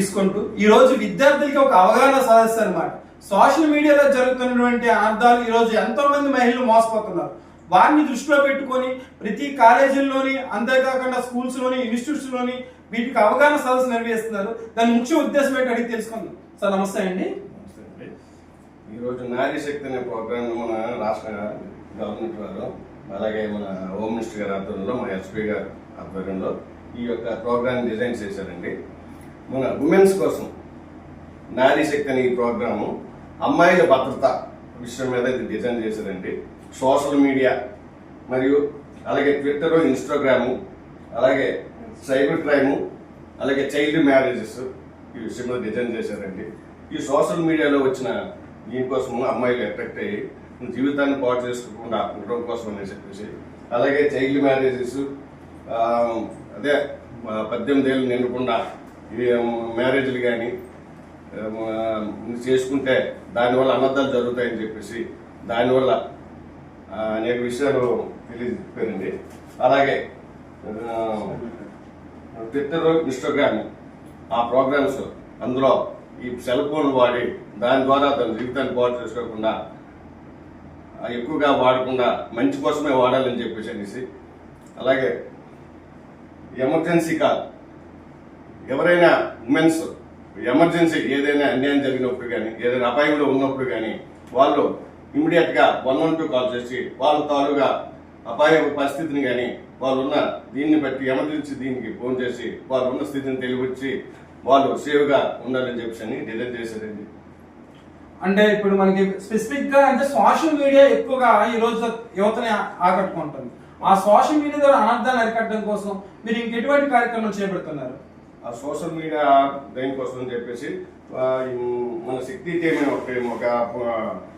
తీసుకుంటూ ఈ రోజు విద్యార్థులకి ఒక అవగాహన సదస్సు అన్నమాట. సోషల్ మీడియాలో జరుగుతున్నటువంటి అర్థాలు ఈ రోజు ఎంతో మంది మహిళలు మోసపోతున్నారు. వారిని దృష్టిలో పెట్టుకొని ప్రతి కాలేజీల్లోని, అంతేకాకుండా స్కూల్స్ లోని, ఇన్స్టిట్యూట్స్ లోని వీటికి అవగాహన సదస్సు నిర్వహిస్తున్నారు. దాని ముఖ్య ఉద్దేశం ఏంటి అడిగి తెలుసుకుందాం. సార్ నమస్తే అండి. ఈరోజు నారీ శక్తి అనే ప్రోగ్రామ్ మన రాష్ట్ర గవర్నమెంట్ వారు, అలాగే మన హోమ్ మినిస్టర్ గారి ఆధ్వర్యంలో, మన ఎస్పీ గారి ఆధ్వర్యంలో ఈ యొక్క ప్రోగ్రామ్ డిజైన్ చేశారండి. మన ఉమెన్స్ కోసం నారీ శక్తి అనే ఈ ప్రోగ్రాము అమ్మాయిల భద్రత విషయం మీద ఇది డిజైన్ చేశారండి. సోషల్ మీడియా మరియు అలాగే ట్విట్టర్, ఇన్స్టాగ్రాము, అలాగే సైబర్ క్రైము, అలాగే చైల్డ్ మ్యారేజెస్ ఈ విషయం మీద డిజైన్ చేశారండి. ఈ సోషల్ మీడియాలో వచ్చిన దీనికోసము అమ్మాయిలు అట్రాక్ట్ అయ్యి జీవితాన్ని పాటు చేసుకోకుండా ఉండడం కోసం అని చెప్పేసి, అలాగే చైల్డ్ మ్యారేజెస్, అదే 18 ఏళ్ళు నిండకుండా మ్యారేజ్లు కానీ చేసుకుంటే దానివల్ల అనర్థాలు జరుగుతాయని చెప్పేసి దానివల్ల అనేక విషయాలు తెలియజేయండి. అలాగే ట్విట్టర్, ఇన్స్టాగ్రామ్ ఆ ప్రోగ్రామ్స్, అందులో ఈ సెల్ ఫోన్ వాడి దాని ద్వారా తన జీవితాన్ని పాటు చేసుకోకుండా ఎక్కువగా వాడకుండా మంచి కోసమే వాడాలని చెప్పేసి అనేసి, అలాగే ఎమర్జెన్సీ కాల్, ఎవరైనా ఉమెన్స్ ఎమర్జెన్సీ ఏదైనా అన్యాయం జరిగినప్పుడు కానీ, ఏదైనా అపాయంలో ఉన్నప్పుడు కానీ వాళ్ళు ఇమీడియట్ గా 112 కాల్ చేసి వాళ్ళ తాలూగా అపాయ పరిస్థితిని కానీ వాళ్ళు ఉన్న దీన్ని బట్టి ఎమర్జెన్సీ దీనికి ఫోన్ చేసి వాళ్ళు ఉన్న స్థితిని తెలియవచ్చి వాళ్ళు సేవ్ గా ఉండాలని చెప్పి డిజైన్ చేశారండి. అంటే ఇప్పుడు మనకి స్పెసిఫిక్ గా అంటే సోషల్ మీడియా ఎక్కువగా ఈ రోజు యువతని ఆకట్టుకుంటుంది. ఆ సోషల్ మీడియా ద్వారా అనర్థాన్ని అరికట్టడం కోసం మీరు ఇంకెటువంటి కార్యక్రమం చేపడుతున్నారు? ఆ సోషల్ మీడియా దేనికోసం అని చెప్పేసి మన శక్తి టీం ఒక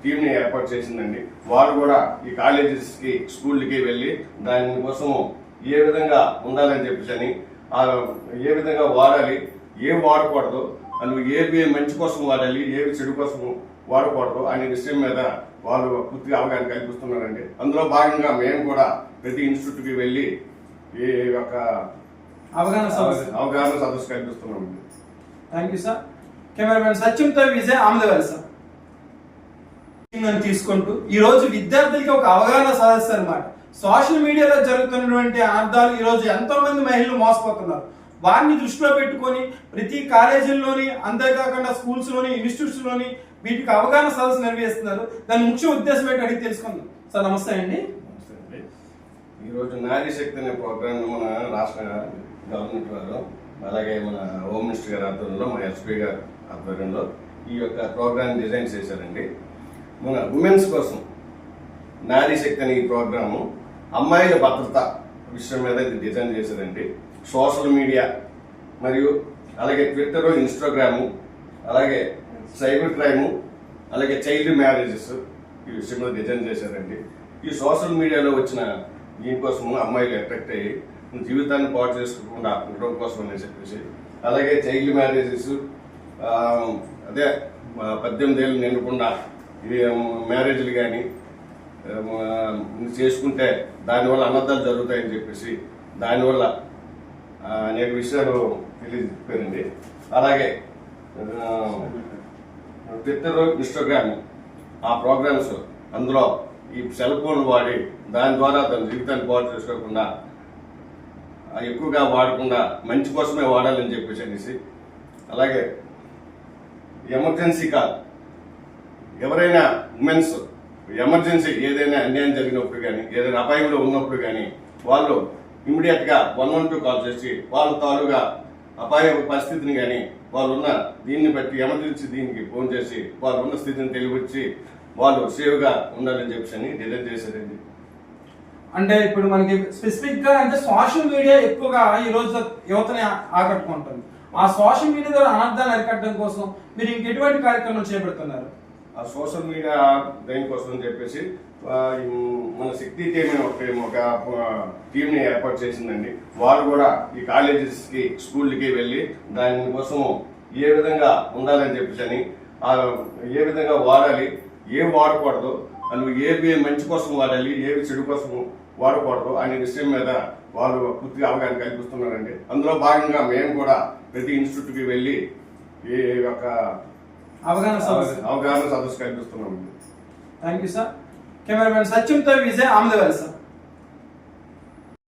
టీంని ఏర్పాటు చేసిందండి. వారు కూడా ఈ కాలేజెస్ కి, స్కూళ్ళకి వెళ్ళి దానికోసం ఏ విధంగా ఉండాలని చెప్పేసి, ఏ విధంగా వాడాలి, ఏం వాడకూడదు, అని ఏవి మంచి కోసం వాడాలి, ఏవి చెడు కోసం వాడకూడదు అనే విషయం మీద వాళ్ళు పూర్తిగా అవగాహన కల్పిస్తున్నారండి. అందులో భాగంగా మేము కూడా ప్రతి ఇన్స్టిట్యూట్ కి వెళ్ళి ఈ యొక్క అవగాహన సదస్సు కల్పిస్తున్నామండి. Thank you sir. కెమెరామెన్ సత్యంతో విజయ్ ఆమదవారి సార్ తీసుకుంటూ ఈ రోజు విద్యార్థులకి ఒక అవగాహన సదస్సు అన్నమాట. సోషల్ మీడియాలో జరుగుతున్నటువంటి అర్థాలు ఈ రోజు ఎంతో మంది మహిళలు మోసపోతున్నారు. వారిని దృష్టిలో పెట్టుకొని ప్రతి కాలేజీల్లోని, అంతేకాకుండా స్కూల్స్ లోని, ఇన్స్టిట్యూట్స్ లోని వీటికి అవగాహన సదస్సు నిర్వహిస్తున్నారు. దాని ముఖ్య ఉద్దేశం ఏంటి అడిగి తెలుసుకుందాం. సార్ నమస్తే అండి. ఈరోజు నారీ శక్తి అనే ప్రోగ్రామ్ మన రాష్ట్ర గవర్నమెంట్ వారు, అలాగే మన హోమ్ మినిస్టర్ గారి ఆధ్వర్యంలో, మన ఎస్పీ గారి ఆధ్వర్యంలో ఈ యొక్క ప్రోగ్రామ్ డిజైన్ చేశారండి. మన ఉమెన్స్ కోసం నారీ శక్తి అనే ఈ ప్రోగ్రాము అమ్మాయిల భద్రత విషయం మీద ఇది డిజైన్ చేశారండి. సోషల్ మీడియా మరియు అలాగే ట్విట్టర్, ఇన్స్టాగ్రాము, అలాగే సైబర్ క్రైము, అలాగే చైల్డ్ మ్యారేజెస్ ఈ విషయం మీద డిజైన్ చేశారండి. ఈ సోషల్ మీడియాలో వచ్చిన దీనికోసము అమ్మాయిలు అట్రాక్ట్ అయ్యి జీవితాన్ని పాటు చేసుకోకుండా ఉండడం కోసం అని చెప్పేసి, అలాగే చైల్డ్ మ్యారేజెస్, అదే 18 ఏళ్ళు నిండకుండా మ్యారేజ్లు కానీ చేసుకుంటే దానివల్ల అనర్థాలు జరుగుతాయని చెప్పేసి దానివల్ల అనేక విషయాలు తెలియజేయండి. అలాగే ట్విట్టర్, ఇన్స్టాగ్రామ్ ఆ ప్రోగ్రామ్స్, అందులో ఈ సెల్ ఫోన్ వాడి దాని ద్వారా తన జీవితాన్ని పాటు చేసుకోకుండా ఎక్కువగా వాడకుండా మంచి కోసమే వాడాలని చెప్పేసి అనేసి, అలాగే ఎమర్జెన్సీ కాల్, ఎవరైనా ఉమెన్స్ ఎమర్జెన్సీ ఏదైనా అన్యాయం జరిగినప్పుడు కానీ, ఏదైనా అపాయంలో ఉన్నప్పుడు కానీ వాళ్ళు ఇమీడియట్ గా 112 కాల్ చేసి వాళ్ళ తాలూగా అపాయ పరిస్థితిని కానీ వాళ్ళు ఉన్న దీన్ని బట్టి ఎమర్జెన్సీ దీనికి ఫోన్ చేసి వాళ్ళు ఉన్న స్థితిని తెలియవచ్చి వాళ్ళు సేవ్ గా ఉండాలని చెప్పి డిజైన్ చేశారండి. అంటే ఇప్పుడు మనకి స్పెసిఫిక్ గా అంటే సోషల్ మీడియా ఎక్కువగా ఈ రోజు యువతని ఆకట్టుకుంటుంది. ఆ సోషల్ మీడియా ద్వారా అనర్థాన్ని అరికట్టడం కోసం మీరు ఇంకెటువంటి కార్యక్రమం చేపడుతున్నారు? ఆ సోషల్ మీడియా దేనికోసం అని చెప్పేసి మన శక్తి టీం ఒక టీంని ఏర్పాటు చేసిందండి. వారు కూడా ఈ కాలేజెస్ కి, స్కూళ్ళకి వెళ్ళి దానికోసం ఏ విధంగా ఉండాలని చెప్పేసి, ఏ విధంగా వాడాలి, ఏం వాడకూడదు, అని ఏవి మంచి కోసం వాడాలి, ఏవి చెడు కోసం వాడకూడదు అనే విషయం మీద వాళ్ళు పూర్తిగా అవగాహన కల్పిస్తున్నారండి. అందులో భాగంగా మేము కూడా ప్రతి ఇన్స్టిట్యూట్ కి వెళ్ళి ఈ యొక్క అవగాహన అవగాహన సదస్సు కల్పిస్తున్నాం. Thank you sir. కెమెరామెన్ సత్యంతో విజయ్ ఆమదవేల్ సార్.